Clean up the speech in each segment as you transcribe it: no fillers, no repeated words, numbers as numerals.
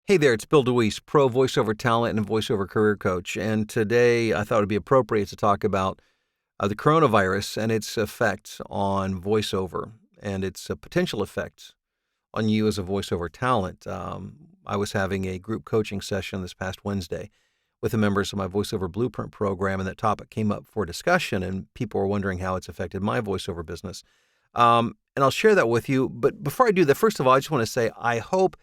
Hey there, it's Bill DeWeese, pro voiceover talent and voiceover career coach. And today I thought it'd be appropriate to talk about the coronavirus and its effects on voiceover and its potential effects on you as a voiceover talent. I was having a group coaching session this past Wednesday with the members of my voiceover blueprint program, and that topic came up for discussion, and people were wondering how it's affected my voiceover business. And I'll share that with you. But before I do that, first of all, I just want to say I hope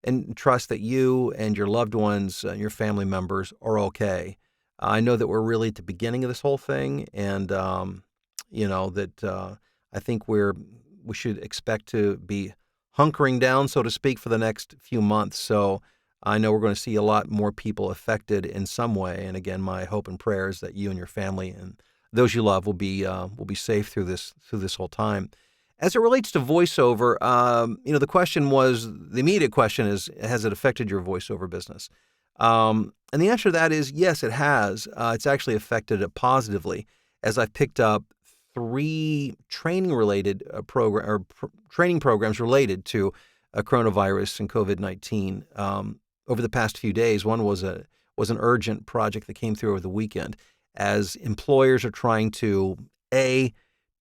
and trust that you and your loved ones and your family members are okay. I know that we're really at the beginning of this whole thing, and that I think we should expect to be hunkering down, so to speak, for the next few months. So I know we're going to see a lot more people affected in some way. And again, my hope and prayer is that you and your family and those you love will be safe through this whole time. As it relates to voiceover, the immediate question is, has it affected your voiceover business? And the answer to that is yes, it has. It's actually affected it positively, as I've picked up three training-related training programs related to coronavirus and COVID-19 over the past few days. One was an urgent project that came through over the weekend, as employers are trying to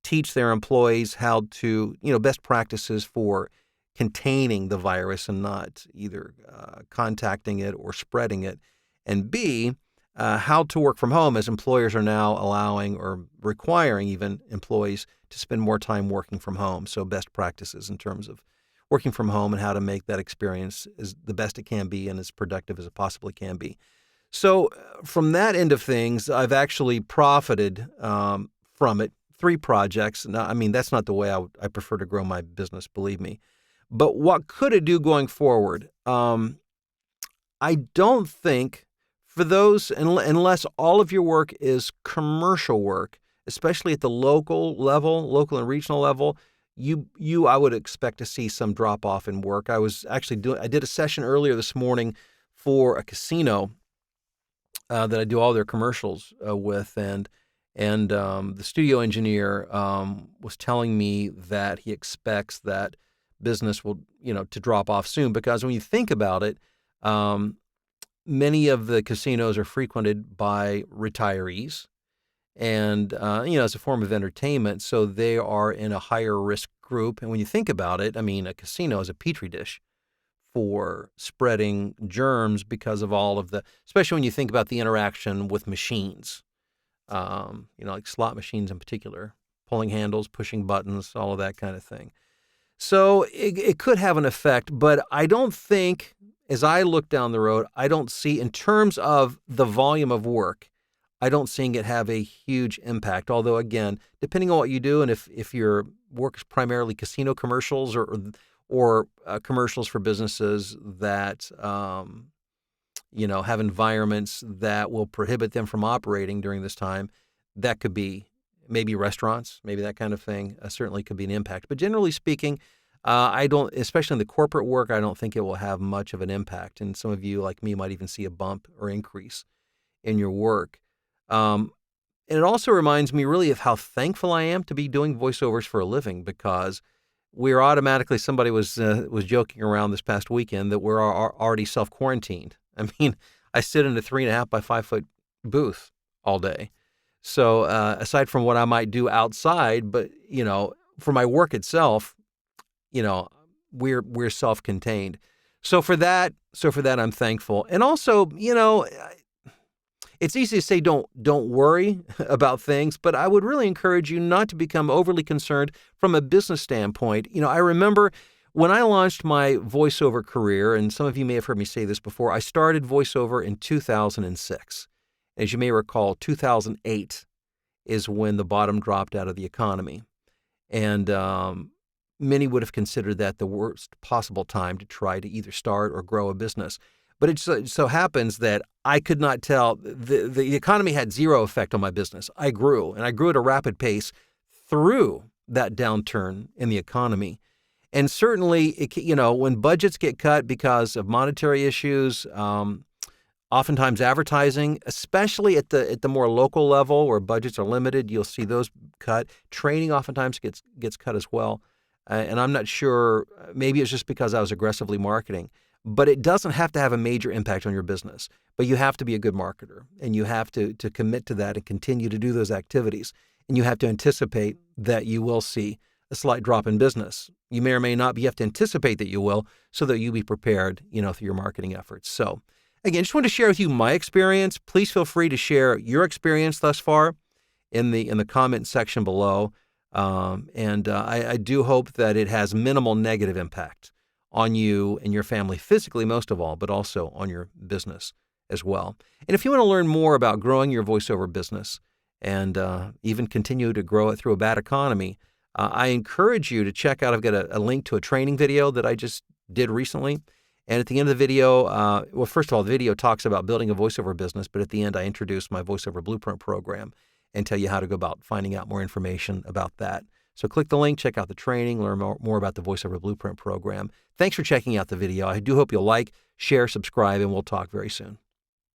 teach their employees how to, best practices for containing the virus and not either contacting it or spreading it, and B, how to work from home, as employers are now allowing or requiring even employees to spend more time working from home. So best practices in terms of working from home and how to make that experience as the best it can be and as productive as it possibly can be. So from that end of things, I've actually profited from it. Three projects. Now, I mean, that's not the way I prefer to grow my business, believe me. But what could it do going forward? I don't think for those, unless all of your work is commercial work, especially at the local and regional level, I would expect to see some drop off in work. I did a session earlier this morning for a casino that I do all their commercials with, and the studio engineer was telling me that he expects that business will, to drop off soon, because when you think about it, many of the casinos are frequented by retirees, and as a form of entertainment, so they are in a higher risk group. And when you think about it, I mean, a casino is a petri dish for spreading germs because of all of especially when you think about the interaction with machines. Like slot machines in particular, pulling handles, pushing buttons, all of that kind of thing. So it could have an effect, but I don't think, as I look down the road, I don't see, in terms of the volume of work, I don't see it have a huge impact. Although, again, depending on what you do, and if your work is primarily casino commercials or commercials for businesses that have environments that will prohibit them from operating during this time, that could be maybe restaurants, maybe that kind of thing, certainly could be an impact. But generally speaking, I don't, especially in the corporate work, I don't think it will have much of an impact. And some of you, like me, might even see a bump or increase in your work. And it also reminds me really of how thankful I am to be doing voiceovers for a living, because we're automatically, somebody was joking around this past weekend that we're already self-quarantined. I mean, I sit in a 3.5 by 5 foot booth all day. So aside from what I might do outside, but for my work itself, we're self-contained. So for that, I'm thankful. And also, it's easy to say don't worry about things, but I would really encourage you not to become overly concerned from a business standpoint. I remember when I launched my voiceover career, and some of you may have heard me say this before, I started voiceover in 2006. As you may recall, 2008 is when the bottom dropped out of the economy. And many would have considered that the worst possible time to try to either start or grow a business. But it so happens that I could not tell. The economy had zero effect on my business. I grew, and I grew at a rapid pace through that downturn in the economy. And certainly, when budgets get cut because of monetary issues, oftentimes advertising, especially at the more local level where budgets are limited, you'll see those cut. Training oftentimes gets cut as well. And I'm not sure, maybe it's just because I was aggressively marketing. but it doesn't have to have a major impact on your business. But you have to be a good marketer, and you have to commit to that and continue to do those activities. And you have to anticipate that you will see a slight drop in business. You may or may not, but you have to anticipate that you will, so that you be prepared, through your marketing efforts. So again, just want to share with you my experience. Please feel free to share your experience thus far in the comment section below. I do hope that it has minimal negative impact on you and your family physically, most of all, but also on your business as well. And if you want to learn more about growing your voiceover business and even continue to grow it through a bad economy, I encourage you to check out, I've got a link to a training video that I just did recently. And at the end of the video, well, first of all, the video talks about building a voiceover business, but at the end, I introduce my VoiceOver Blueprint program and tell you how to go about finding out more information about that. So click the link, check out the training, learn more about the VoiceOver Blueprint program. Thanks for checking out the video. I do hope you'll like, share, subscribe, and we'll talk very soon.